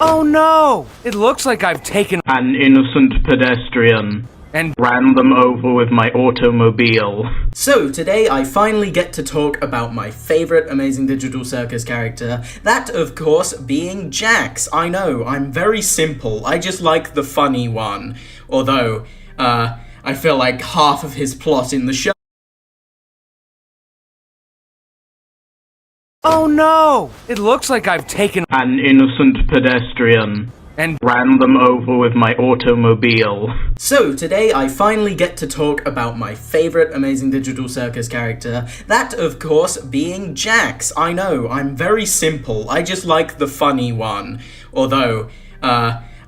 Oh no! It looks like I've taken an innocent pedestrian and ran them over with my automobile. So today I finally get to talk about my favorite Amazing Digital Circus character, that of course being Jax. I know, I'm very simple, I just like the funny one. Although, I feel like half of his plot in the show. Oh no! It looks like I've taken An innocent pedestrian and ran them over with my automobile. So today I finally get to talk about my favorite Amazing Digital Circus character, that of course being Jax. I know, I'm very simple, I just like the funny one. Although,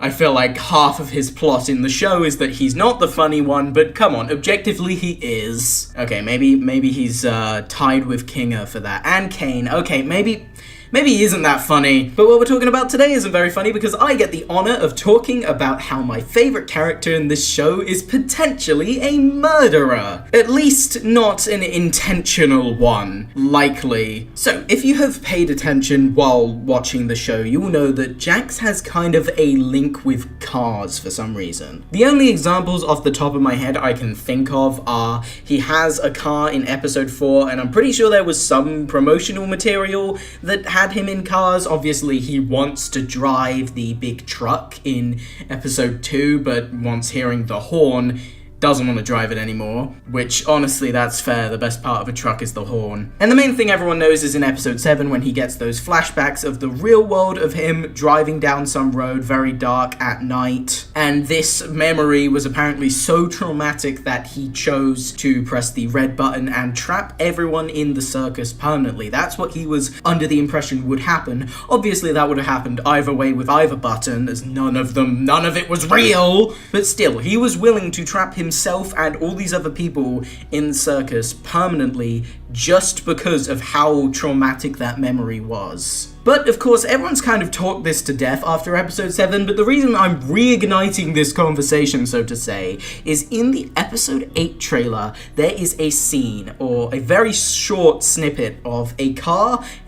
I feel like half of his plot in the show is that he's not the funny one, but come on, objectively he is. Okay, maybe he's tied with Kinger for that, and Kane. Okay, maybe he isn't that funny. But what we're talking about today isn't very funny because I get the honor of talking about how my favorite character in this show is potentially a murderer. At least not an intentional one, likely. So, if you have paid attention while watching the show, you will know that Jax has kind of a link with cars for some reason. The only examples off the top of my head I can think of are he has a car in episode 4, and I'm pretty sure there was some promotional material that had him in cars. Obviously he wants to drive the big truck in episode 2, but once hearing the horn doesn't want to drive it anymore, which honestly that's fair, the best part of a truck is the horn. And the main thing everyone knows is in episode 7 when he gets those flashbacks of the real world of him driving down some road very dark at night, and this memory was apparently so traumatic that he chose to press the red button and trap everyone in the circus permanently. That's what he was under the impression would happen. Obviously that would have happened either way with either button, as none of it was real, but still, he was willing to trap himself and all these other people in the circus permanently just because of how traumatic that memory was. But of course, everyone's kind of talked this to death after episode 7, but the reason I'm reigniting this conversation, so to say, is in the episode 8 trailer, there is a scene, or a very short snippet of a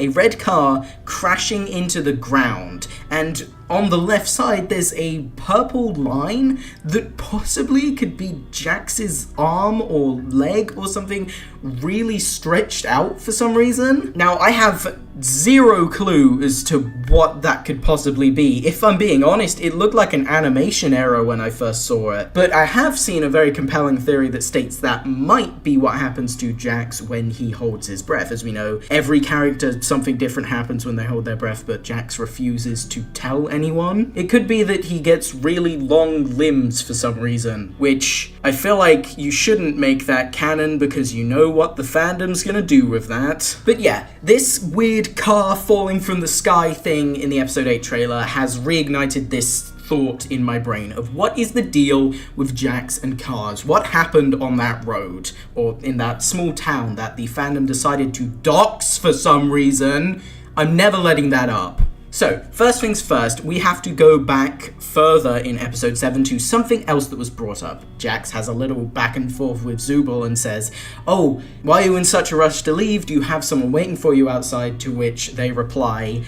red car, crashing into the ground, and on the left side, there's a purple line that possibly could be Jax's arm or leg or something really stretched out for some reason. Now, I have zero clue as to what that could possibly be. If I'm being honest, it looked like an animation error when I first saw it, but I have seen a very compelling theory that states that might be what happens to Jax when he holds his breath. As we know, every character, something different happens when they hold their breath, but Jax refuses to tell anyone. It could be that he gets really long limbs for some reason, which I feel like you shouldn't make that canon because you know what the fandom's gonna do with that. But yeah, this weird car falling from the sky thing in the episode 8 trailer has reignited this thought in my brain of what is the deal with Jax and cars? What happened on that road, or in that small town that the fandom decided to dox for some reason? I'm never letting that up. So, first things first, we have to go back further in episode 7 to something else that was brought up. Jax has a little back and forth with Zubul and says, "Oh, why are you in such a rush to leave? Do you have someone waiting for you outside?" To which they reply,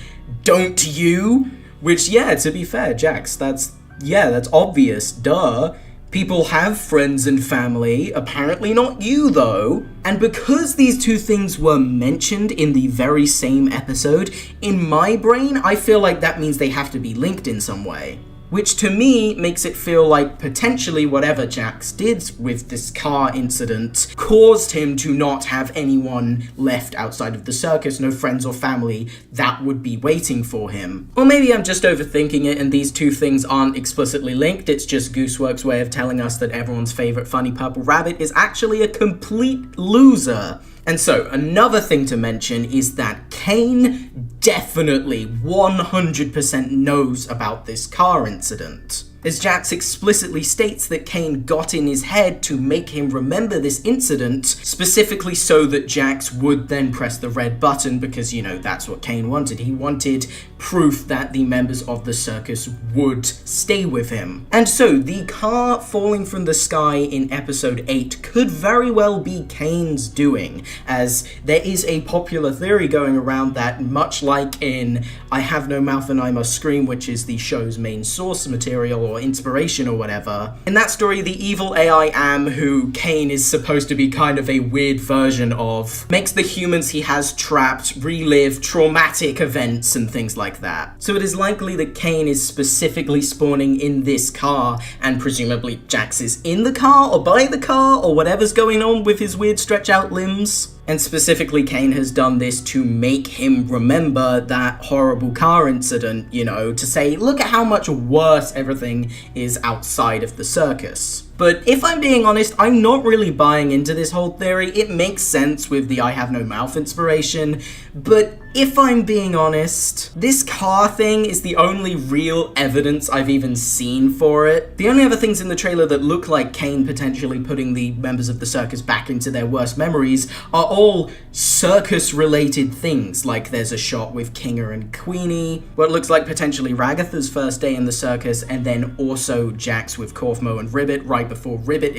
"Don't you?" Which, yeah, to be fair, Jax, that's obvious, duh. People have friends and family, apparently not you though. And because these two things were mentioned in the very same episode, in my brain, I feel like that means they have to be linked in some way. Which to me makes it feel like potentially whatever Jax did with this car incident caused him to not have anyone left outside of the circus, no friends or family that would be waiting for him. Or maybe I'm just overthinking it and these two things aren't explicitly linked, it's just Gooseworks' way of telling us that everyone's favorite funny purple rabbit is actually a complete loser. And so, another thing to mention is that Kane definitely 100% knows about this car incident. as Jax explicitly states that Kane got in his head to make him remember this incident, specifically so that Jax would then press the red button because, you know, that's what Kane wanted. He wanted proof that the members of the circus would stay with him. And so, the car falling from the sky in episode 8 could very well be Kane's doing, as there is a popular theory going around that, much like in I Have No Mouth and I Must Scream, which is the show's main source material or inspiration or whatever, in that story, the evil AI Am, who Kane is supposed to be kind of a weird version of, makes the humans he has trapped relive traumatic events and things like that. So it is likely that Kane is specifically spawning in this car, and presumably Jax is in the car or by the car or whatever's going on with his weird stretch out limbs. And specifically, Kane has done this to make him remember that horrible car incident, you know, to say, look at how much worse everything is outside of the circus. But if I'm being honest, I'm not really buying into this whole theory. It makes sense with the I Have No Mouth inspiration, but if I'm being honest, this car thing is the only real evidence I've even seen for it. The only other things in the trailer that look like Kane potentially putting the members of the circus back into their worst memories are all circus-related things, like there's a shot with Kinger and Queenie, what looks like potentially Ragatha's first day in the circus, and then also Jax with Korfmo and Ribbit right before Ribbit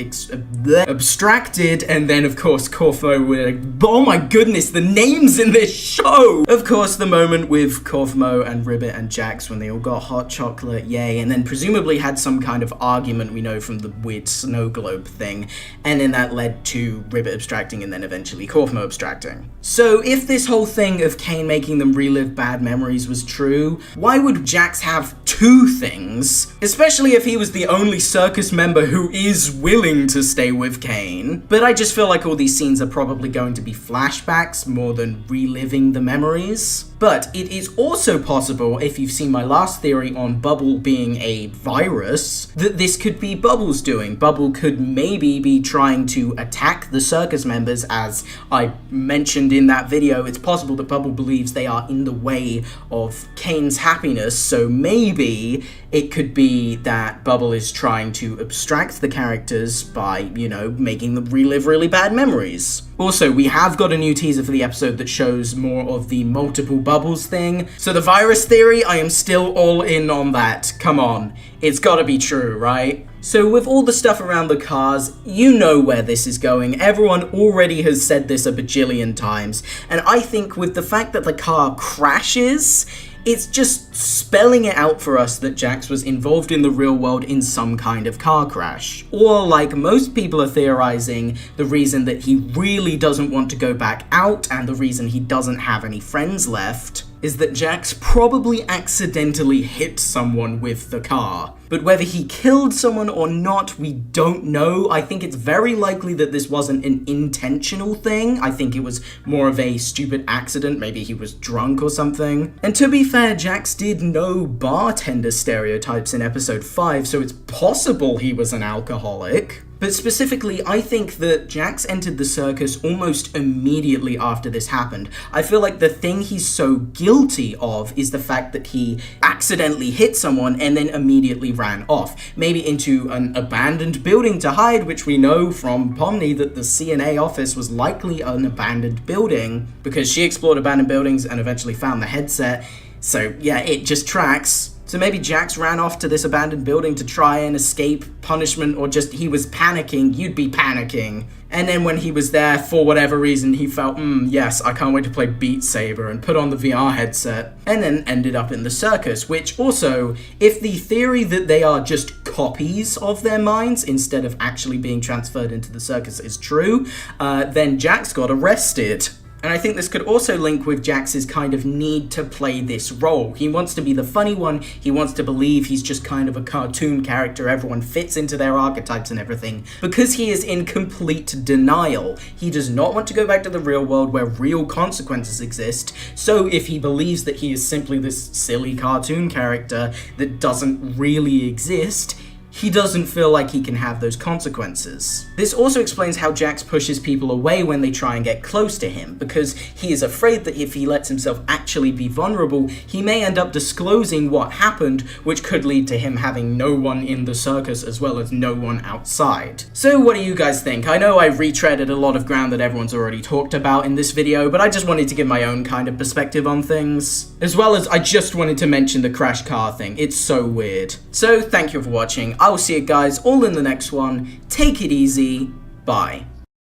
abstracted, and then of course Korfmo with, oh my goodness, the names in this show! Of course, the moment with Korfmo and Ribbit and Jax when they all got hot chocolate, yay, and then presumably had some kind of argument, we know from the weird snow globe thing, and then that led to Ribbit abstracting and then eventually Korfmo abstracting. So if this whole thing of Kane making them relive bad memories was true, why would Jax have two things? Especially if he was the only circus member who is willing to stay with Kane. But I just feel like all these scenes are probably going to be flashbacks more than reliving the memories. But it is also possible, if you've seen my last theory on Bubble being a virus, that this could be Bubble's doing. Bubble could maybe be trying to attack the circus members, as I mentioned in that video. It's possible that Bubble believes they are in the way of Kane's happiness, so maybe it could be that Bubble is trying to abstract the characters by, you know, making them relive really bad memories. Also, we have got a new teaser for the episode that shows more of the multiple bubbles thing. So the virus theory, I am still all in on that. Come on. It's gotta be true, right? So with all the stuff around the cars, you know where this is going. Everyone already has said this a bajillion times. And I think with the fact that the car crashes, it's just spelling it out for us that Jax was involved in the real world in some kind of car crash. Or, like most people are theorizing, the reason that he really doesn't want to go back out and the reason he doesn't have any friends left is that Jax probably accidentally hit someone with the car. But whether he killed someone or not, we don't know. I think it's very likely that this wasn't an intentional thing. I think it was more of a stupid accident. Maybe he was drunk or something. And to be fair, Jax did know bartender stereotypes in episode 5, so it's possible he was an alcoholic. But specifically, I think that Jax entered the circus almost immediately after this happened. I feel like the thing he's so guilty of is the fact that he accidentally hit someone and then immediately ran off. Maybe into an abandoned building to hide, which we know from Pomni that the CNA office was likely an abandoned building because she explored abandoned buildings and eventually found the headset. So yeah, it just tracks. So maybe Jax ran off to this abandoned building to try and escape punishment, or just he was panicking. You'd be panicking. And then when he was there, for whatever reason, he felt, yes, I can't wait to play Beat Saber, and put on the VR headset, and then ended up in the circus, which also, if the theory that they are just copies of their minds instead of actually being transferred into the circus is true, then Jax got arrested. And I think this could also link with Jax's kind of need to play this role. He wants to be the funny one, he wants to believe he's just kind of a cartoon character, everyone fits into their archetypes and everything, because he is in complete denial. He does not want to go back to the real world where real consequences exist, so if he believes that he is simply this silly cartoon character that doesn't really exist, he doesn't feel like he can have those consequences. This also explains how Jax pushes people away when they try and get close to him, because he is afraid that if he lets himself actually be vulnerable, he may end up disclosing what happened, which could lead to him having no one in the circus as well as no one outside. So what do you guys think? I know I retreaded a lot of ground that everyone's already talked about in this video, but I just wanted to give my own kind of perspective on things. As well as I just wanted to mention the crash car thing. It's so weird. So thank you for watching. I will see you guys all in the next one. Take it easy. Bye.